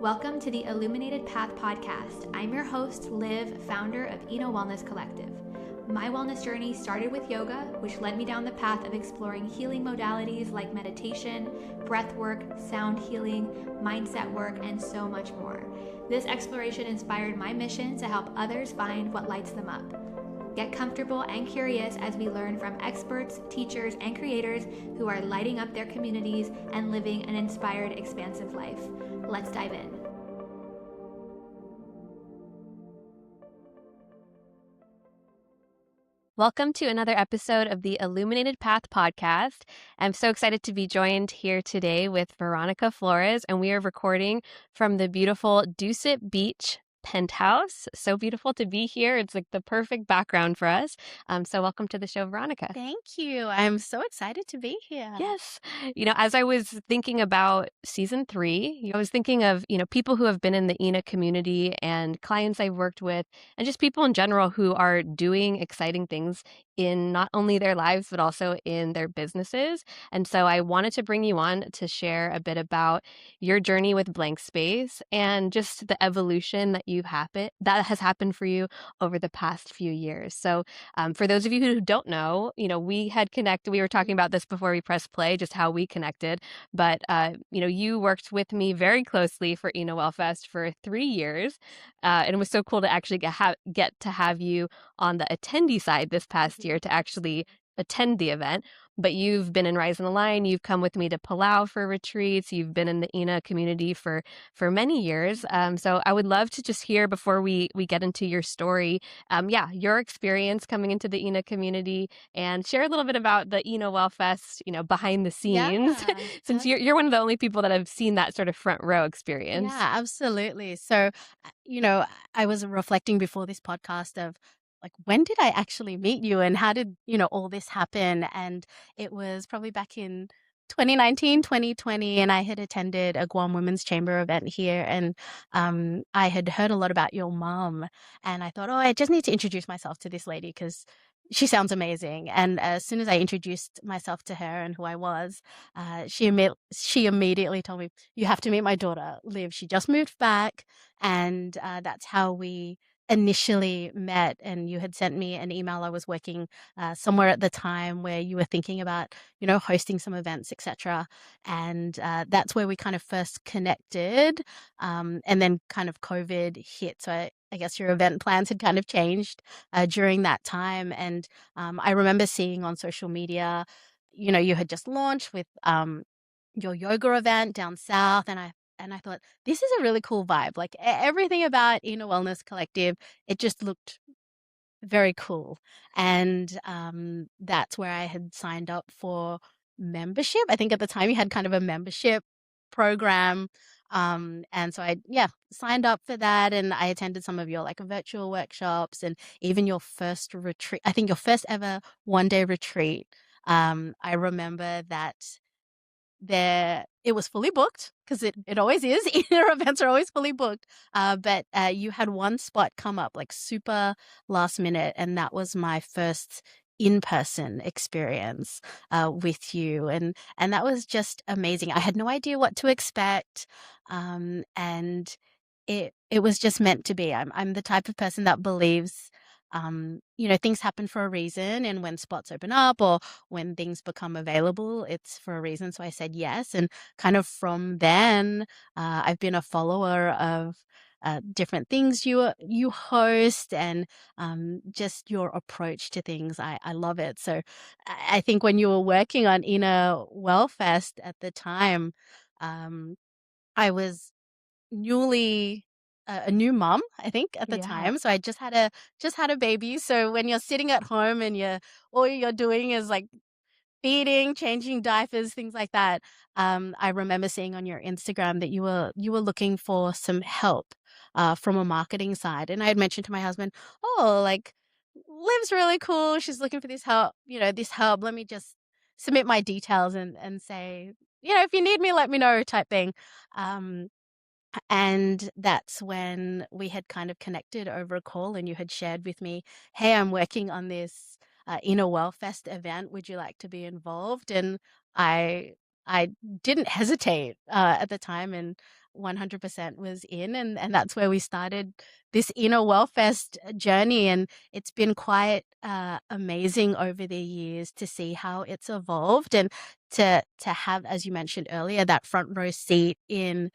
Welcome to the Illuminated Path podcast. I'm your host, Liv, founder of Eno Wellness Collective. My wellness journey started with yoga, which led me down the path of exploring healing modalities like meditation, breath work, sound healing, mindset work, and so much more. This exploration inspired my mission to help others find what lights them up. Get comfortable and curious as we learn from experts, teachers, and creators who are lighting up their communities and living an inspired, expansive life. Let's dive in. Welcome to another episode of the Illuminated Path podcast. I'm so excited to be joined here today with Veronica Flores, and we are recording from the beautiful Dusit Beach penthouse. So beautiful to be here. It's like the perfect background for us. So welcome to the show, Veronica. Thank you. I'm so excited to be here. Yes. As I was thinking about season 3, I was thinking of, people who have been in the ENA community and clients I've worked with, and just people in general who are doing exciting things in not only their lives, but also in their businesses. And so I wanted to bring you on to share a bit about your journey with Blank Space and just the evolution that has happened for you over the past few years. So for those of you who don't know, we had connected. We were talking about this before we pressed play, just how we connected. But, you worked with me very closely for Eno Wellfest for 3 years. And it was so cool to actually get to have you on the attendee side this past year to actually attend the event. But you've been in Rise and Align. You've come with me to Palau for retreats. You've been in the ENA community for many years. So I would love to just hear before we get into your story, your experience coming into the ENA community and share a little bit about the ENA Wellfest, behind the scenes, since you're one of the only people that have seen that sort of front row experience. Yeah, absolutely. So, I was reflecting before this podcast of like, when did I actually meet you and how did, all this happen? And it was probably back in 2019, 2020, and I had attended a Guam Women's Chamber event here, and I had heard a lot about your mom, and I thought, oh, I just need to introduce myself to this lady because she sounds amazing. And as soon as I introduced myself to her and who I was, she immediately told me, you have to meet my daughter, Liv. She just moved back, and that's how we initially met. And you had sent me an email. I was working somewhere at the time where you were thinking about, hosting some events, etc. And that's where we kind of first connected. And then kind of COVID hit. So I guess your event plans had kind of changed during that time. And I remember seeing on social media, you had just launched with your yoga event down south, and I thought, this is a really cool vibe. Like everything about Inner Wellness Collective, it just looked very cool. And that's where I had signed up for membership. I think at the time you had kind of a membership program. And so I signed up for that, and I attended some of your like virtual workshops and even your first retreat. I think your first ever 1-day retreat. I remember that it was fully booked because it always is. Inner events are always fully booked. But you had one spot come up like super last minute, and that was my first in-person experience with you, and that was just amazing. I had no idea what to expect, and it was just meant to be. I'm the type of person that believes things happen for a reason, and when spots open up or when things become available, it's for a reason. So I said yes, and kind of from then, I've been a follower of different things you host, and just your approach to things. I love it. So I think when you were working on Inner Wellfest at the time, I was newly a new mom, I think, at the time. So I just had a baby. So when you're sitting at home and all you're doing is like feeding, changing diapers, things like that. I remember seeing on your Instagram that you were looking for some help from a marketing side. And I had mentioned to my husband, oh, like Liv's really cool. She's looking for this help, Let me just submit my details and say, if you need me, let me know, type thing. And that's when we had kind of connected over a call, and you had shared with me, hey, I'm working on this Inner Wellfest event. Would you like to be involved? And I I didn't hesitate at the time, and 100% was in, and that's where we started this inner Wellfest journey, and it's been quite amazing over the years to see how it's evolved, and to have, as you mentioned earlier, that front row seat in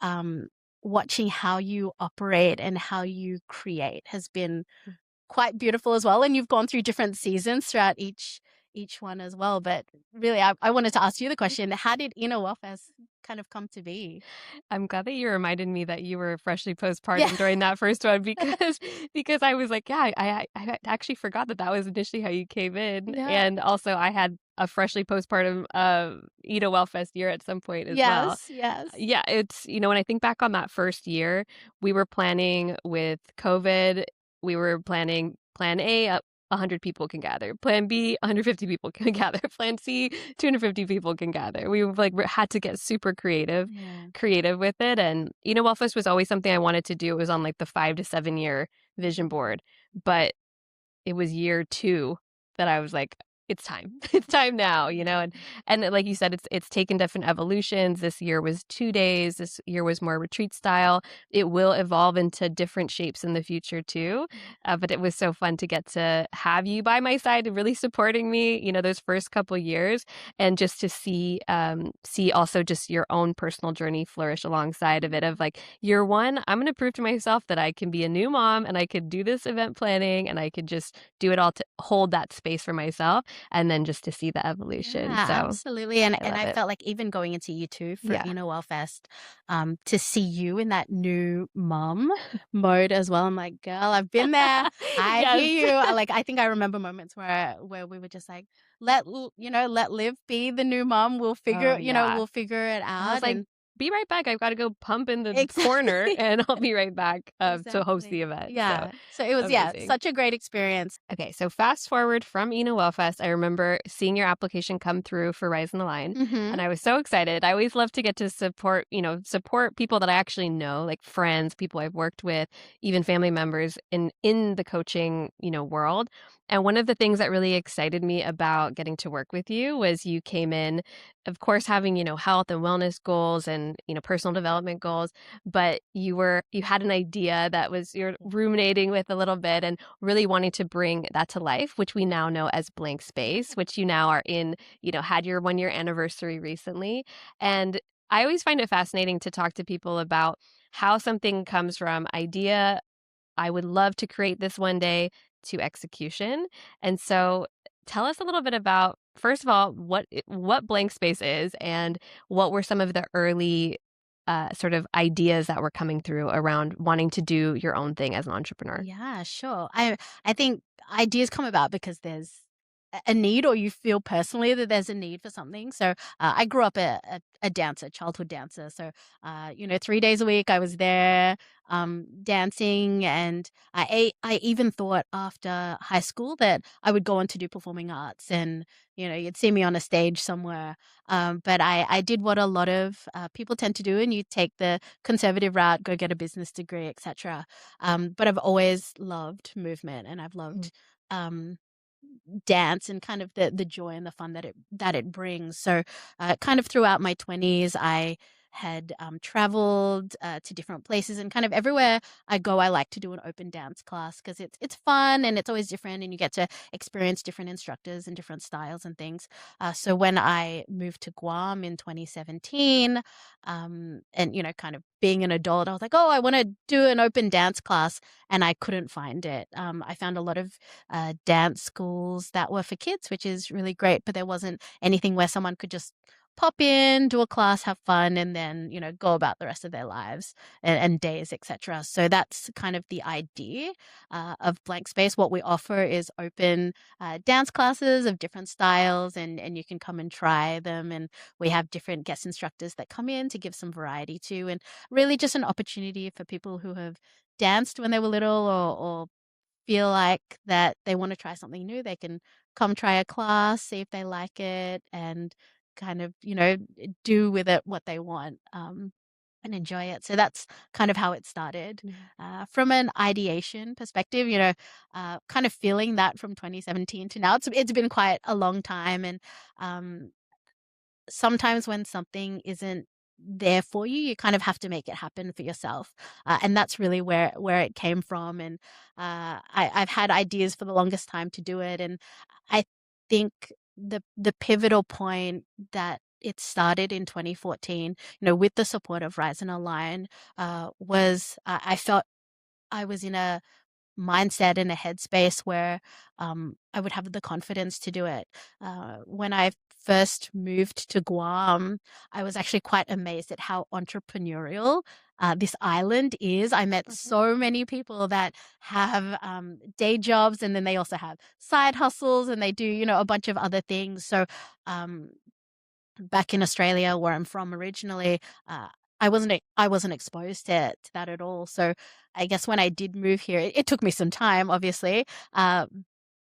um, watching how you operate and how you create has been quite beautiful as well. And you've gone through different seasons throughout each one as well. But really, I wanted to ask you the question: how did Inner Wellfest kind of come to be? I'm glad that you reminded me that you were freshly Yeah. postpartum during that first one because I was like, yeah, I actually forgot that that was initially how you came in, Yeah. and also I had a freshly postpartum Eat a Wellfest year at some point as well. Yes. Yes. Yeah, it's when I think back on that first year, we were planning with COVID, we were planning plan A, 100 people can gather. Plan B, 150 people can gather. Plan C, 250 people can gather. We like had to get super Yeah. creative with it. And Wellfest was always something I wanted to do. It was on like the 5 to 7 year vision board, but it was year 2 that I was like, it's time. It's time now, and like you said, it's taken different evolutions. This year was 2 days. This year was more retreat style. It will evolve into different shapes in the future too. But it was so fun to get to have you by my side, really supporting me, those first couple years, and just to see also just your own personal journey flourish alongside of it. Of like, year 1, I'm going to prove to myself that I can be a new mom and I could do this event planning and I could just do it all to hold that space for myself, and then just to see the evolution. Yeah, So absolutely. And I and love I it. felt like even going into year 2 for Yeah. Inner Wellfest, to see you in that new mom mode as well. I'm like, girl, I've been there. I Yes. hear you. I think I remember moments where we were just like, let Liv be the new mom. We'll Oh, figure, yeah. we'll figure it I was out. like, And be right back. I've got to go pump in the corner exactly. and I'll be right back to host the Exactly. event. So Yeah. So it was, yeah, amazing. such a great experience. Okay, so fast forward from Eno Wellfest, I remember seeing your application come through for Rise in the Line, Mm-hmm. and I was so excited. I always love to get to support people that I actually know, like friends, people I've worked with, even family members in the coaching, world. And one of the things that really excited me about getting to work with you was you came in, of course, having, health and wellness goals and, personal development goals, but you had an idea that was you're ruminating with a little bit and really wanting to bring that to life, which we now know as blank space, which you now are in, had your 1 year anniversary recently. And I always find it fascinating to talk to people about how something comes from idea, I would love to create this one day, to execution. And so tell us a little bit about, first of all, what blank space is and what were some of the early sort of ideas that were coming through around wanting to do your own thing as an entrepreneur. Yeah, sure. I think ideas come about because there's a need, or you feel personally that there's a need for something. So I grew up a dancer, childhood dancer. So 3 days a week I was there dancing, and I even thought after high school that I would go on to do performing arts, and you'd see me on a stage somewhere. But I did what a lot of people tend to do, and you take the conservative route, go get a business degree, etc. But I've always loved movement, and I've loved um, dance and kind of the joy and the fun that it brings. So, kind of throughout my 20s, I had traveled to different places, and kind of everywhere I go, I like to do an open dance class because it's fun and it's always different, and you get to experience different instructors and different styles and things. So when I moved to Guam in 2017, and kind of being an adult, I was like, oh, I want to do an open dance class, and I couldn't find it. I found a lot of dance schools that were for kids, which is really great, but there wasn't anything where someone could just pop in, do a class, have fun, and then go about the rest of their lives and days, etc. So that's kind of the idea of Blank Space. What we offer is open dance classes of different styles, and you can come and try them, and we have different guest instructors that come in to give some variety to, and really just an opportunity for people who have danced when they were little, or feel like that they want to try something new. They can come try a class, see if they like it, and kind of, do with it what they want, and enjoy it. So that's kind of how it started. Yeah. From an ideation perspective, kind of feeling that from 2017 to now, it's been quite a long time. And um, sometimes when something isn't there for you, you kind of have to make it happen for yourself. And that's really where it came from. And I've had ideas for the longest time to do it. And I think the pivotal point that it started in 2014, with the support of Rise and Align, was I felt I was in a mindset and a headspace where I would have the confidence to do it. When I first moved to Guam, I was actually quite amazed at how entrepreneurial this island is. I met so many people that have day jobs, and then they also have side hustles, and they do, a bunch of other things. So um, back in Australia, where I'm from originally, I wasn't exposed to that at all. So I guess when I did move here, it took me some time, obviously, uh,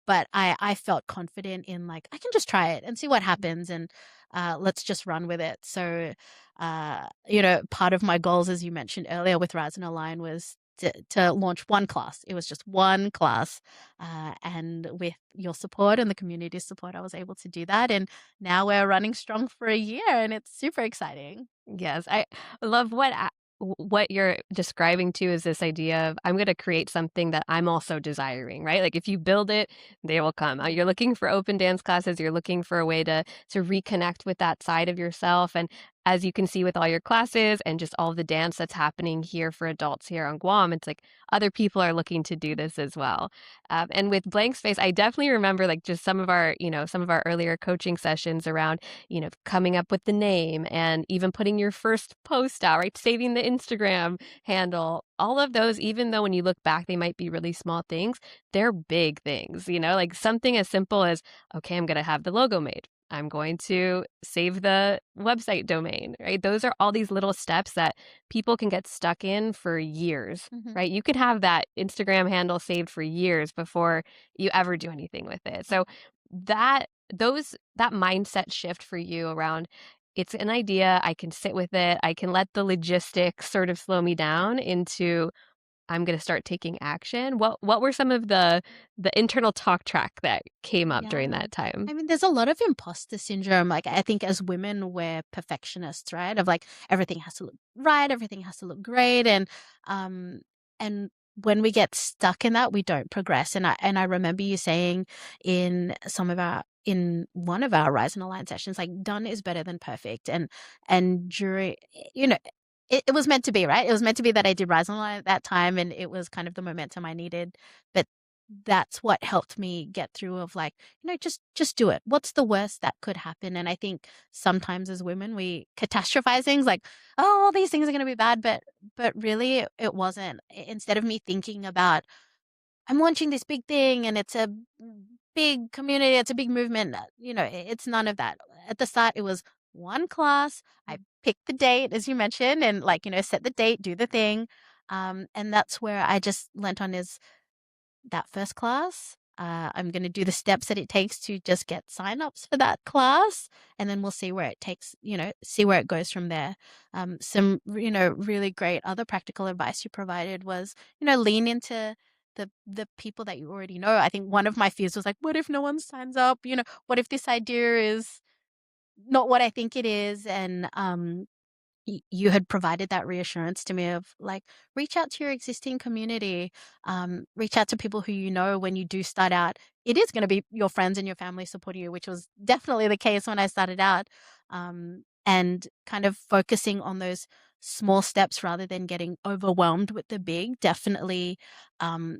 but I felt confident in, like, I can just try it and see what happens, and let's just run with it. So part of my goals, as you mentioned earlier, with Rise and Align was to launch one class. It was just one class, and with your support and the community's support, I was able to do that. And now we're running strong for a year, and it's super exciting. Yes, I love what you're describing too is this idea of I'm going to create something that I'm also desiring, right? Like if you build it, they will come. You're looking for open dance classes, you're looking for a way to reconnect with that side of yourself. And as you can see with all your classes and just all the dance that's happening here for adults here on Guam, it's like other people are looking to do this as well. And with Blank Space, I definitely remember like just some of our earlier coaching sessions around coming up with the name and even putting your first post out, right? Saving the Instagram handle, all of those, even though when you look back, they might be really small things, they're big things, like something as simple as, okay, I'm going to have the logo made. I'm going to save the website domain, right? Those are all these little steps that people can get stuck in for years, right? You could have that Instagram handle saved for years before you ever do anything with it. So that mindset shift for you around it's an idea, I can sit with it, I can let the logistics sort of slow me down into I'm going to start taking action. What were some of the internal talk track that came up during Yeah. that time? I mean, there's a lot of imposter syndrome. Like, I think as women, we're perfectionists, right? Of like, everything has to look right, everything has to look great. Um, and when we get stuck in that, we don't progress. And I remember you saying in one of our Rise and Align sessions, like, done is better than perfect. And during, you know, it was meant to be, right? It was meant to be that I did Rise and Align at that time, and it was kind of the momentum I needed. But that's what helped me get through, of like, just do it. What's the worst that could happen? And I think sometimes as women, we catastrophize things like, oh, all these things are going to be bad, but really it wasn't. Instead of me thinking about, I'm launching this big thing and it's a big community, it's a big movement, it's none of that. At the start, it was one class. I picked the date, as you mentioned, and, like, set the date, do the thing. And that's where I just lent on is that first class. I'm going to do the steps that it takes to just get signups for that class, and then we'll see where it takes, see where it goes from there. Some, really great other practical advice you provided was, lean into the people that you already know. I think one of my fears was like, what if no one signs up? What if this idea is not what I think it is? And you had provided that reassurance to me of, like, reach out to your existing community, reach out to people who when you do start out, it is going to be your friends and your family supporting you, which was definitely the case when I started out, and kind of focusing on those small steps rather than getting overwhelmed with the big definitely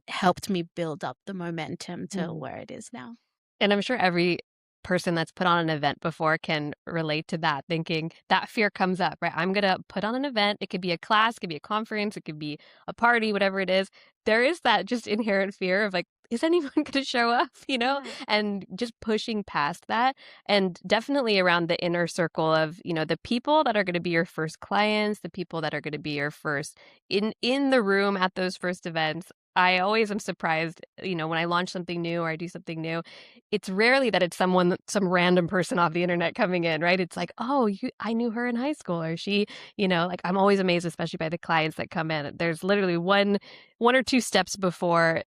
helped me build up the momentum to where it is now. And I'm sure every person that's put on an event before can relate to that, thinking that fear comes up, right? I'm going to put on an event. It could be a class, it could be a conference, it could be a party, whatever it is. There is that just inherent fear of like, is anyone going to show up, Yeah. And just pushing past that. And definitely around the inner circle of, the people that are going to be your first clients, the people that are going to be your first in the room at those first events. I always am surprised, when I launch something new or I do something new, it's rarely that it's some random person off the internet coming in, right? It's like, oh, I knew her in high school, or she, like I'm always amazed, especially by the clients that come in. There's literally one or two steps before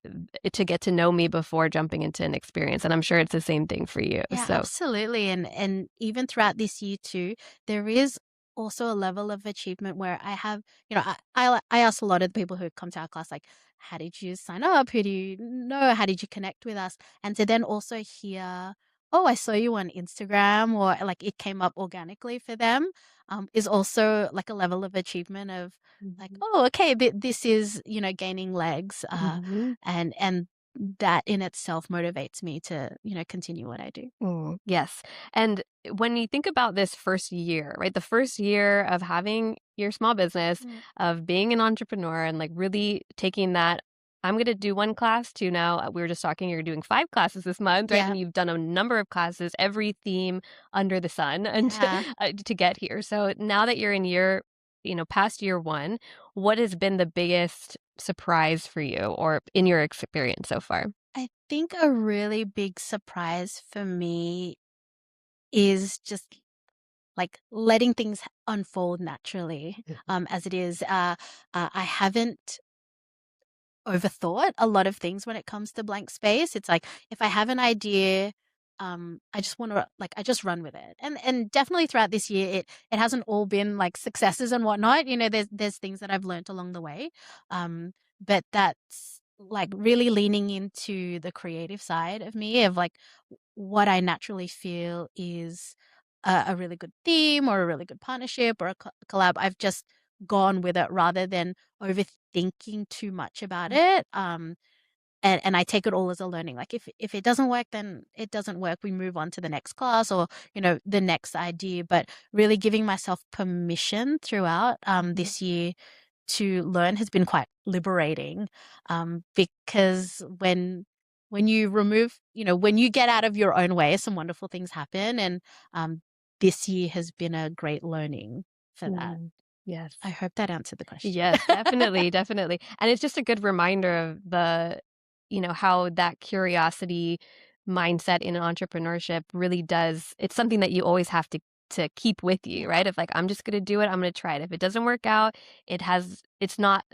to get to know me before jumping into an experience. And I'm sure it's the same thing for you. Yeah, So, absolutely. And even throughout this year too, there is also a level of achievement where I have, I ask a lot of the people who come to our class, like, how did you sign up? Who do you know? How did you connect with us? And to then also hear, oh, I saw you on Instagram, or like it came up organically for them, is also like a level of achievement of like, Mhm. oh, okay, this is, gaining legs. Mhm. And that in itself motivates me to, continue what I do. Yes. And when you think about this first year, right? The first year of having your small business, Mm. of being an entrepreneur and like really taking that, I'm going to do one class to now. We were just talking, you're doing 5 classes this month, right? Yeah. And you've done a number of classes, every theme under the sun and Yeah. to get here. So now that you're in past year one, what has been the biggest surprise for you or in your experience so far? I think a really big surprise for me is just like letting things unfold naturally, as it is. I haven't overthought a lot of things when it comes to blank space. It's like if I have an idea, I just want to like I just run with it. And definitely throughout this year, it hasn't all been like successes and whatnot. There's things that I've learned along the way, but that's like really leaning into the creative side of me of like what I naturally feel is a really good theme or a really good partnership or a collab. I've just gone with it rather than overthinking too much about it. And I take it all as a learning. Like if it doesn't work, then it doesn't work. We move on to the next class or, the next idea. But really giving myself permission throughout this year to learn has been quite liberating. Because when you remove, when you get out of your own way, some wonderful things happen. And this year has been a great learning for that. Yes. I hope that answered the question. Yes, definitely, definitely. And it's just a good reminder of how that curiosity mindset in entrepreneurship really does, it's something that you always have to keep with you, right? Of like, I'm just gonna do it, I'm gonna try it. If it doesn't work out, it's not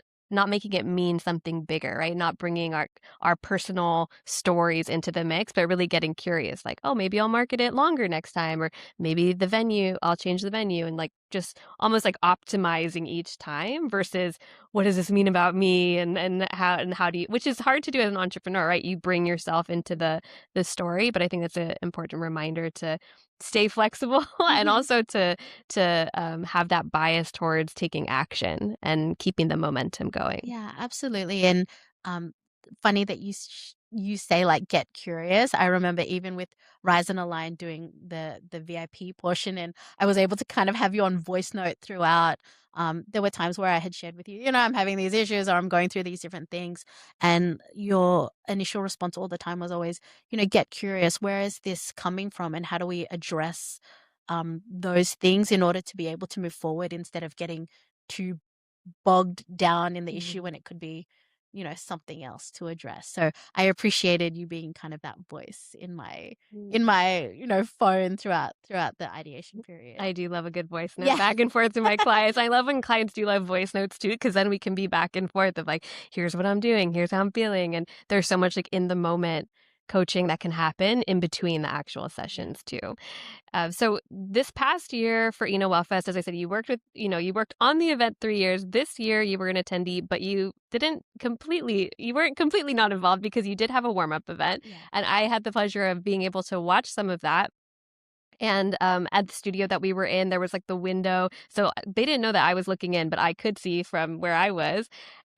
making it mean something bigger, right? Not bringing our personal stories into the mix, but really getting curious, like, oh, maybe I'll market it longer next time, or maybe I'll change the venue, and like just almost like optimizing each time versus what does this mean about me and how do you, which is hard to do as an entrepreneur, right? You bring yourself into the story, but I think that's an important reminder to stay flexible and Mhm. also to have that bias towards taking action and keeping the momentum going. Yeah, absolutely. And um, funny that you say like get curious. I remember even with Rise and Align doing the VIP portion, and I was able to kind of have you on voice note throughout. There were times where I had shared with you, I'm having these issues or I'm going through these different things, and your initial response all the time was always, get curious. Where is this coming from, and how do we address those things in order to be able to move forward instead of getting too bogged down in the issue when it could be, something else to address. So I appreciated you being kind of that voice in my Mm. in my, phone throughout the ideation period. I do love a good voice note Yeah. back and forth to my clients. I love when clients do love voice notes too, because then we can be back and forth of like, here's what I'm doing, here's how I'm feeling. And there's so much like in the moment coaching that can happen in between the actual Yeah. sessions too. So this past year for Wellfest, as I said, you worked on the event 3 years. This year you were an attendee, but you weren't completely not involved because you did have a warm up event. Yeah. And I had the pleasure of being able to watch some of that. And at the studio that we were in, there was like the window. So they didn't know that I was looking in, but I could see from where I was.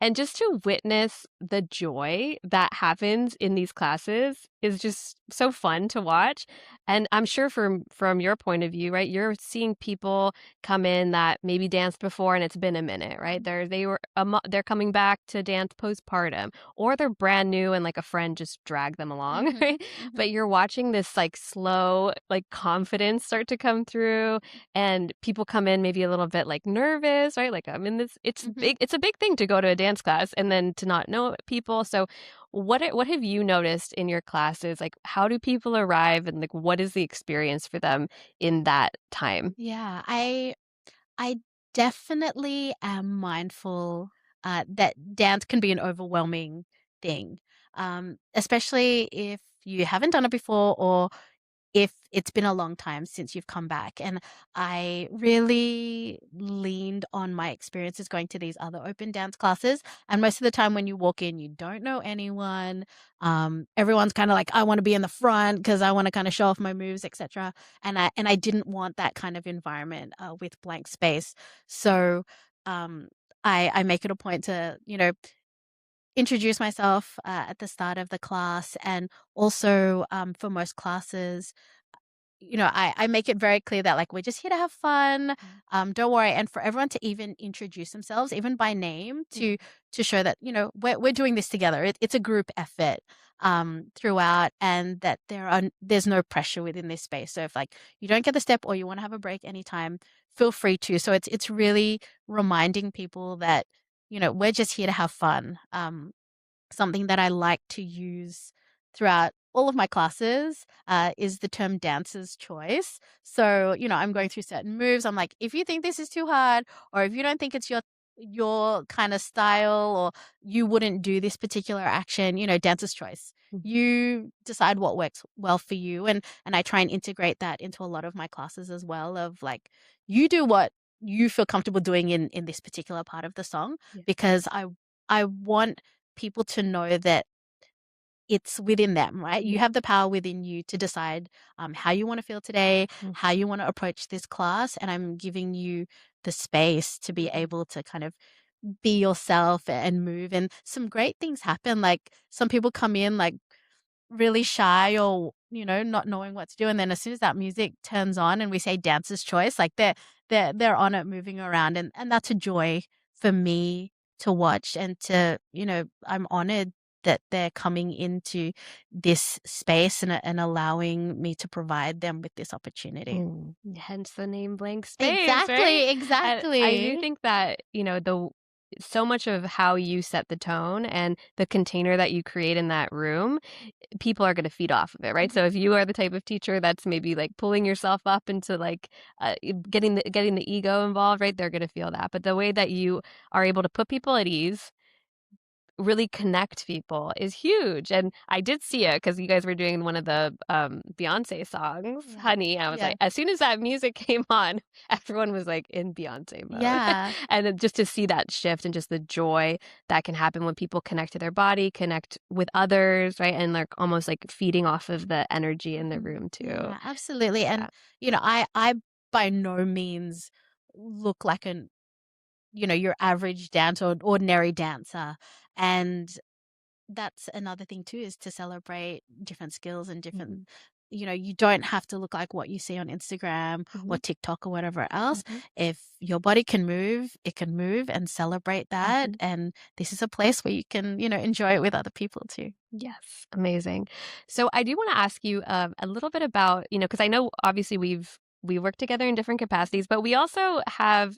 And just to witness the joy that happens in these classes is just so fun to watch. And I'm sure from your point of view, right, you're seeing people come in that maybe danced before and it's been a minute, right? They're coming back to dance postpartum, or they're brand new and like a friend just dragged them along, Mm-hmm, right? mm-hmm. But you're watching this like slow like confidence start to come through, and people come in maybe a little bit like nervous, right? Like I'm in this, Mm-hmm. it's a big thing to go to a dance class and then to not know people. So what have you noticed in your classes? Like, how do people arrive, and like, what is the experience for them in that time? Yeah, I definitely am mindful that dance can be an overwhelming thing, especially if you haven't done it before or if it's been a long time since you've come back. And I really leaned on my experiences going to these other open dance classes. And most of the time when you walk in, you don't know anyone. Everyone's kind of like, I want to be in the front because I want to kind of show off my moves, etc. And I didn't want that kind of environment with blank space. So um, I make it a point to, introduce myself at the start of the class, and also for most classes, I make it very clear that like we're just here to have fun. Don't worry. And for everyone to even introduce themselves, even by name, to show that, we're doing this together. It's a group effort throughout, and that there's no pressure within this space. So if like you don't get the step or you want to have a break anytime, feel free to. So it's really reminding people that, we're just here to have fun. Something that I like to use throughout all of my classes is the term dancer's choice. So, I'm going through certain moves. I'm like, if you think this is too hard, or if you don't think it's your kind of style, or you wouldn't do this particular action, dancer's choice. Mhm. You decide what works well for you. And I try and integrate that into a lot of my classes as well, of like, you do what you feel comfortable doing in this particular part of the song, Yeah. because I want people to know that it's within them, right? You have the power within you to decide how you want to feel today, Mm. how you want to approach this class. And I'm giving you the space to be Mhm. able to kind of be yourself and move. And some great things happen. Like some people come in like really shy, or not knowing what to do, and then as soon as that music turns on and we say dancer's choice, like they're on it, moving around, and that's a joy for me to watch. And to, I'm honored that they're coming into this space, and allowing me to provide them with this opportunity. Hence the name blank space, right? Exactly, And I do exactly. think that, the so much of how you set the tone and the container that you create in that room, people are going to feed off of it, right? So Mhm. if you are the type of teacher that's maybe like pulling yourself up into like getting the ego involved, right? They're going to feel that. But the way that you are able to put people at ease, really connect people is huge. And I did see it because you guys were doing one of the Beyonce songs, Yeah. Honey. I was Yeah. like, as soon as that music came on, everyone was like in Beyonce mode. Yeah. And then just to see that shift and just the joy that can happen when people connect to their body, connect with others, right? And like almost like feeding off of the energy in the Mhm. room too. Yeah, absolutely. Yeah. And I by no means look like your average dancer or ordinary dancer. And that's another thing too, is to celebrate different skills and different, Mhm. you don't have to look like what you see on Instagram or Mhm. TikTok or whatever else. Mhm. If your body can move, it can move, and celebrate that. Mhm. And this is a place where you can, enjoy it with other people too. Yes, amazing. So I do want to ask you a little bit about, because I know obviously we work together in different capacities, but we also have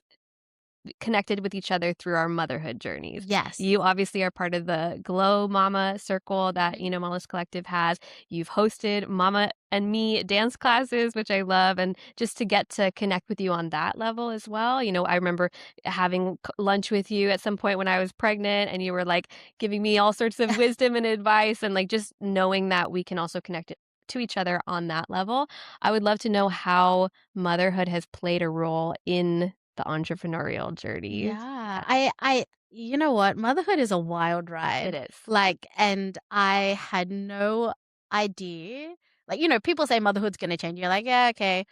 connected with each other through our motherhood journeys. Yes. You obviously are part of the Glow Mama circle that, Wellness Collective has. You've hosted Mama and Me dance classes, which I love. And just to get to connect with you on that level as well. I remember having lunch with you at some point when I was pregnant, and you were like giving me all sorts of wisdom and advice, and like just knowing that we can also connect to each other on that level. I would love to know how motherhood has played a role in the entrepreneurial journey. Yeah. Yeah, You know what? Motherhood is a wild it ride. is. Like, and I had no idea. Like, people say motherhood's going to change. You're like, yeah, okay.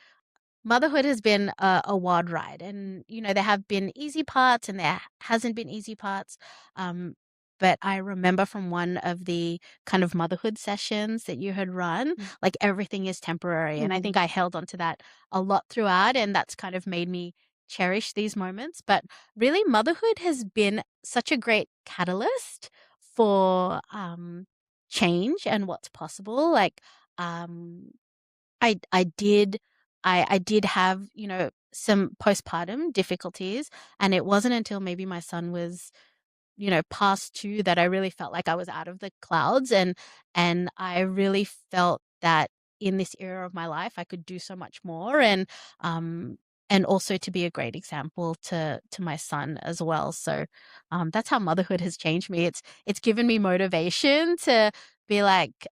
Motherhood has been a wild ride. And, there have been easy parts and there hasn't been easy parts. Um, but I remember from one of the kind of motherhood sessions that you had run, like everything is temporary. And I think I held on to that a lot throughout, and that's kind of made me cherish these moments. But really, motherhood has been such a great catalyst for change and what's possible. Like, I did I did have, some postpartum difficulties, and it wasn't until maybe my son was, past 2 that I really felt like I was out of the clouds, and I really felt that in this era of my life, I could do so much more, and also to be a great example to my son as well. So, that's how motherhood has changed me. It's given me motivation to be like,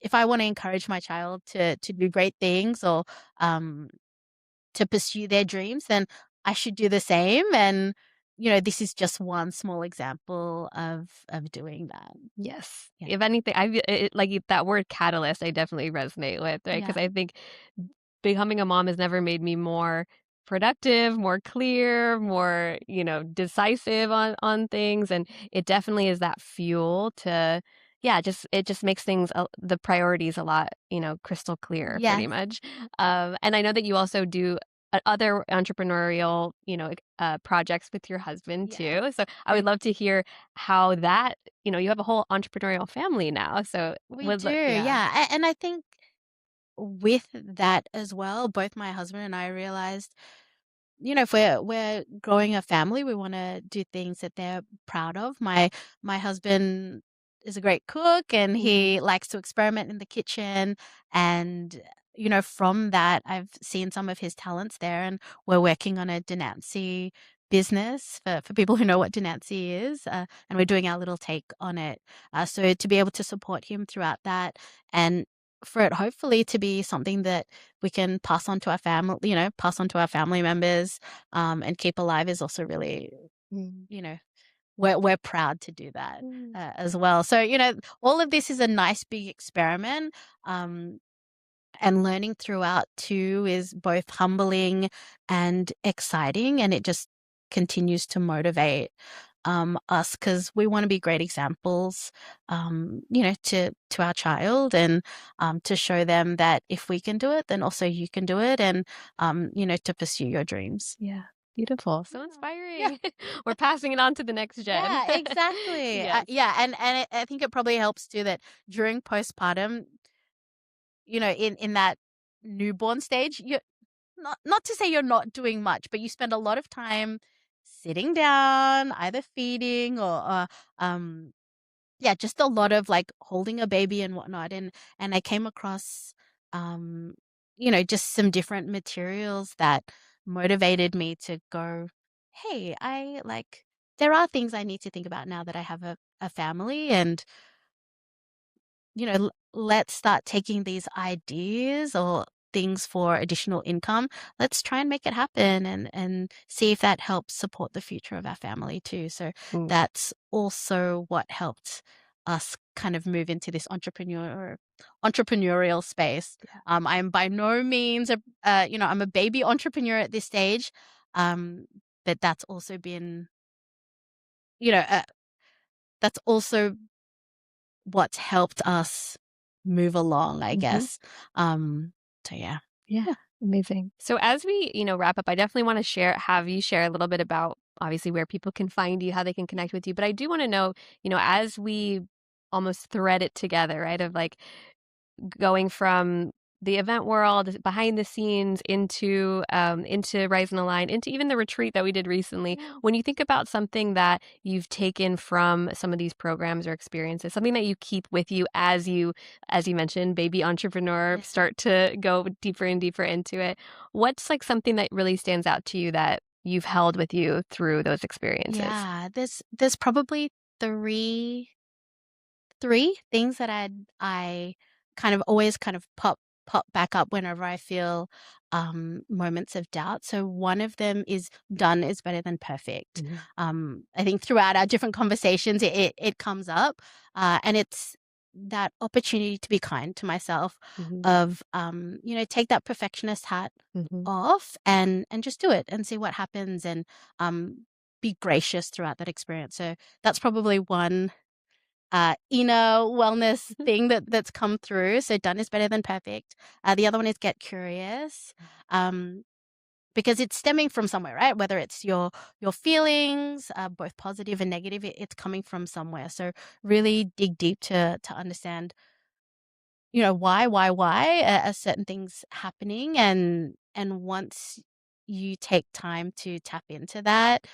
if I wanna encourage my child to do great things or, um, to pursue their dreams, then I should do the same. And, this is just one small example of doing that. Yes. Yeah. If anything, like that word catalyst, I definitely resonate with, right? Because Yeah. I think becoming a mom has never made me more productive, more clear, more, decisive on things. And it definitely is that fuel to, yeah, it just makes things, the priorities a lot, crystal clear pretty Yes. much. And I know that you also do other entrepreneurial, projects with your husband Yeah. too. So I would love to hear how that, you have a whole entrepreneurial family now. So We do, yeah. yeah. And I think with that as well, both my husband and I realized, if we're growing a family, we wanna do things that they're proud of. My husband is a great cook, and he likes to experiment in the kitchen, and, from that, I've seen some of his talents there, and we're working on a Denancy business for people who know what Denancy is, and we're doing our little take on it. So to be able to support him throughout that, and for it hopefully to be something that we can pass on to our family, pass on to our family members, and keep alive is also really, you know, we're proud to do that as well. So, all of this is a nice big experiment, and learning throughout too is both humbling and exciting, and it just continues to motivate us because we want to be great examples, to our child, and to show them that if we can do it, then also you can do it, and to pursue your dreams. Yeah. Beautiful. So Yeah. inspiring. We're passing it on to the next gen. Yeah, exactly. Yes. Yeah, and I think it probably helps too that during postpartum, in that newborn stage, you not to say you're not doing much, but you spend a lot of time sitting down, either feeding or yeah, just a lot of like holding a baby and whatnot. And I came across just some different materials that motivated me to go, hey, I like there are things I need to think about now that I have a family, and let's start taking these ideas or things for additional income. Let's try and make it happen, and see if that helps support the future of our family too. So Mm. that's also what helped us kind of move into this entrepreneurial space. I'm by no means I'm a baby entrepreneur at this stage, but that's also been you know uh, that's also what's helped us move along, I guess. So yeah. Yeah. Amazing. So as we, wrap up, I definitely want to have you share a little bit about obviously where people can find you, how they can connect with you. But I do want to know, as we almost thread it together, right? Of like going from the event world, behind the scenes, into Rise and Align, into even the retreat that we did recently. When you think about something that you've taken from some of these programs or experiences, something that you keep with you as you mentioned, baby entrepreneur, start to go deeper and deeper into it, what's like something that really stands out to you that you've held with you through those experiences? Yeah, there's probably three things that I kind of always kind of pop back up whenever I feel moments of doubt. So one of them is done is better than perfect. I think throughout our different conversations it comes up, and it's that opportunity to be kind to myself, of take that perfectionist hat off, and just do it and see what happens, and be gracious throughout that experience. So that's probably one inner wellness thing that's come through. So done is better than perfect. The other one is get curious. Because it's stemming from somewhere, right? Whether it's your feelings, both positive and negative, it's coming from somewhere. So really dig deep to understand, why are certain things happening, and once you take time to tap into that,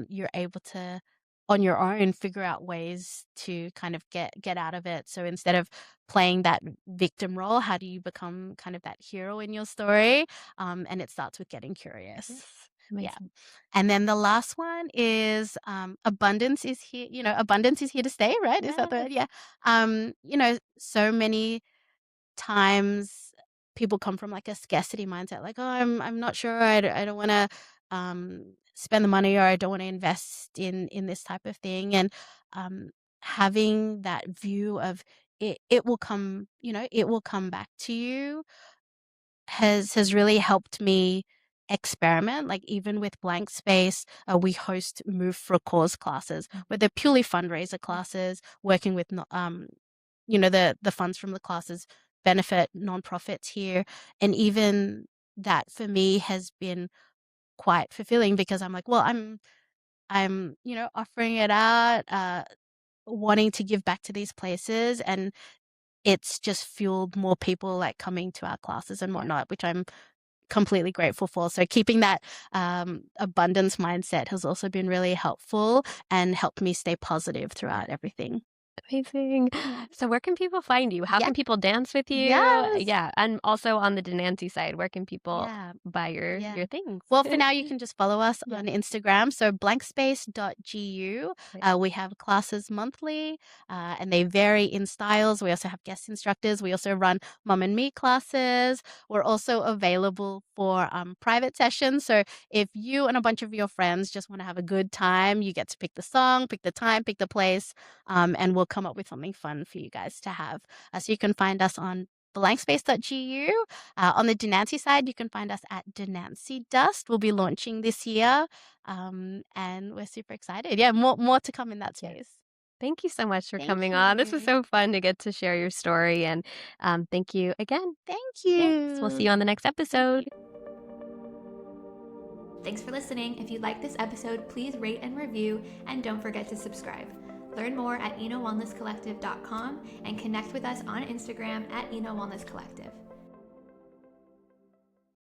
you're able to on your own figure out ways to kind of get out of it. So instead of playing that victim role, how do you become kind of that hero in your story? And it starts with getting curious. Yeah. Amazing. And then the last one is abundance is here, abundance is here to stay, right? Is that the word? Yeah. So many times people come from like a scarcity mindset, like, oh, I'm not sure, I don't want to spend the money, or I don't want to invest in this type of thing. And um, having that view of it will come, it will come back to you, has really helped me experiment. Like even with Blank Space, we host Move for a Cause classes, where they're purely fundraiser classes, working with the funds from the classes benefit nonprofits here. And even that for me has been quite fulfilling, because I'm like, well, I'm offering it out, wanting to give back to these places, and it's just fueled more people like coming to our classes and whatnot, which I'm completely grateful for. So keeping that abundance mindset has also been really helpful and helped me stay positive throughout everything. Amazing. So where can people find you? How Yeah. can people dance with you? Yes. Yeah. And also on the Denancy side, where can people Yeah. buy your Yeah. things? Well, for now, you can just follow us Yeah. on Instagram. So blankspace.gu. Right. We have classes monthly, and they vary in styles. We also have guest instructors. We also run Mom and Me classes. We're also available for private sessions. So if you and a bunch of your friends just want to have a good time, you get to pick the song, pick the time, pick the place, and we'll come up with something fun for you guys to have. So you can find us on blankspace.gu. On the Denancy side, you can find us at Denancy Dust. We'll be launching this year, and we're super excited. Yeah, more to come in that Yeah. space. Thank you so much for Thank coming on. This was you. so fun to get to share your story. And thank you again. Thank Yes. We'll see you you. on the next episode. Thanks for listening. If you like this episode, please rate and review, and don't forget to subscribe. Learn more at enowellnesscollective.com and connect with us on Instagram at enowellnesscollective.